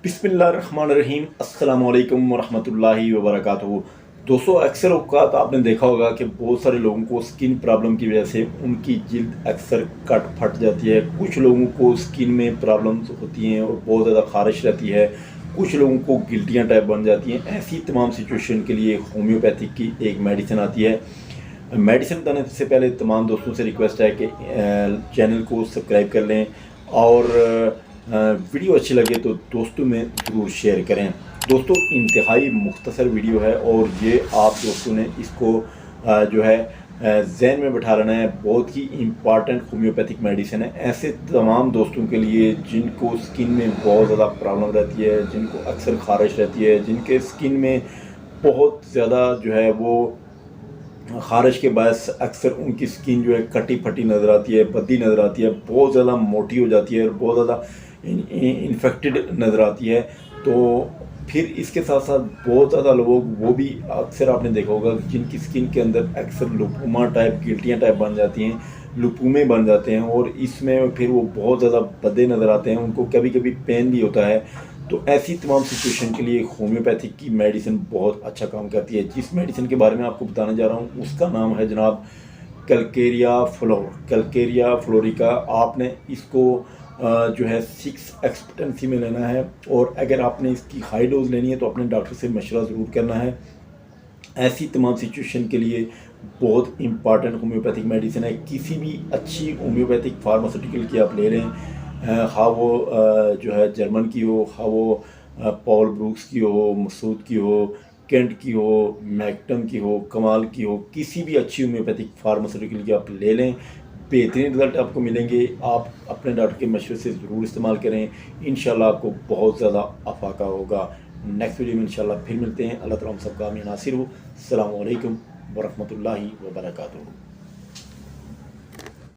बिस्मिल्लाहिर्रहमानिर्रहीम अस्सलामुअलैकुम वरहमतुल्लाहि वबरकातुहू। दोस्तों, अक्सर औक़ात आपने देखा होगा कि बहुत सारे लोगों को स्किन प्रॉब्लम की वजह से उनकी जिल्द अक्सर कट फट जाती है। कुछ लोगों को स्किन में प्रॉब्लम्स होती हैं और बहुत ज़्यादा ख़ारिश रहती है। कुछ लोगों को गिल्टियाँ टाइप बन जाती हैं। ऐसी तमाम सिचुएशन के लिए होम्योपैथिक की एक मेडिसिन आती है। मेडिसिन बताने से पहले तमाम दोस्तों से रिक्वेस्ट है कि चैनल को सब्सक्राइब कर लें और वीडियो अच्छी लगे तो दोस्तों में ज़रूर शेयर करें। दोस्तों, इंतहाई मुख्तसर वीडियो है और ये आप दोस्तों ने इसको जो है जहन में बैठा लेना है। बहुत ही इम्पॉर्टेंट होम्योपैथिक मेडिसिन है ऐसे तमाम दोस्तों के लिए जिनको स्किन में बहुत ज़्यादा प्रॉब्लम रहती है, जिनको अक्सर ख़ारिश रहती है, जिनके स्किन में बहुत ज़्यादा जो है वो ख़ारिश के बायस अक्सर उनकी स्किन जो है कटी फटी नज़र आती है, भद्दी नज़र आती है, बहुत ज़्यादा मोटी हो जाती है और बहुत ज़्यादा इन्फेक्टेड नज़र आती है। तो फिर इसके साथ साथ बहुत ज़्यादा लोग वो भी अक्सर आपने देखा होगा जिनकी स्किन के अंदर अक्सर लुपुमा टाइप गिल्टियाँ टाइप बन जाती हैं, लुपुमे बन जाते हैं और इसमें फिर वो बहुत ज़्यादा भद्दे नज़र आते हैं, उनको कभी कभी पेन भी होता है। तो ऐसी तमाम सिचुएशन के लिए होम्योपैथिक की मेडिसिन बहुत अच्छा काम करती है। जिस मेडिसिन के बारे में आपको बताने जा रहा हूँ उसका नाम है जनाब कैलकेरिया फ्लोरिका। आपने इसको जो है 6 एक्सपेक्टेंसी में लेना है और अगर आपने इसकी हाई डोज लेनी है तो अपने डॉक्टर से मशवरा ज़रूर करना है। ऐसी तमाम सिचुएशन के लिए बहुत इंपॉर्टेंट होम्योपैथिक मेडिसिन है। किसी भी अच्छी होम्योपैथिक फार्मास्यूटिकल की आप ले लें, हाँ वो जो है जर्मन की हो, हाँ वो पॉल ब्रूक्स की हो, मसूद की हो, केंट की हो, मैक्टम की हो, कमाल की हो, किसी भी अच्छी होम्योपैथिक फार्मास्यूटिकल की आप ले लें, बेहतरीन रिज़ल्ट आपको मिलेंगे। आप अपने डॉक्टर के मशवरे से ज़रूर इस्तेमाल करें, इंशाल्लाह आपको बहुत ज़्यादा अफाका होगा। नेक्स्ट वीडियो में इंशाल्लाह फिर मिलते हैं। अल्लाह ताला हम सबका आमीन नासिर हो। अस्सलामु अलैकुम वरहमतुल्लाहि वबरकातुहू।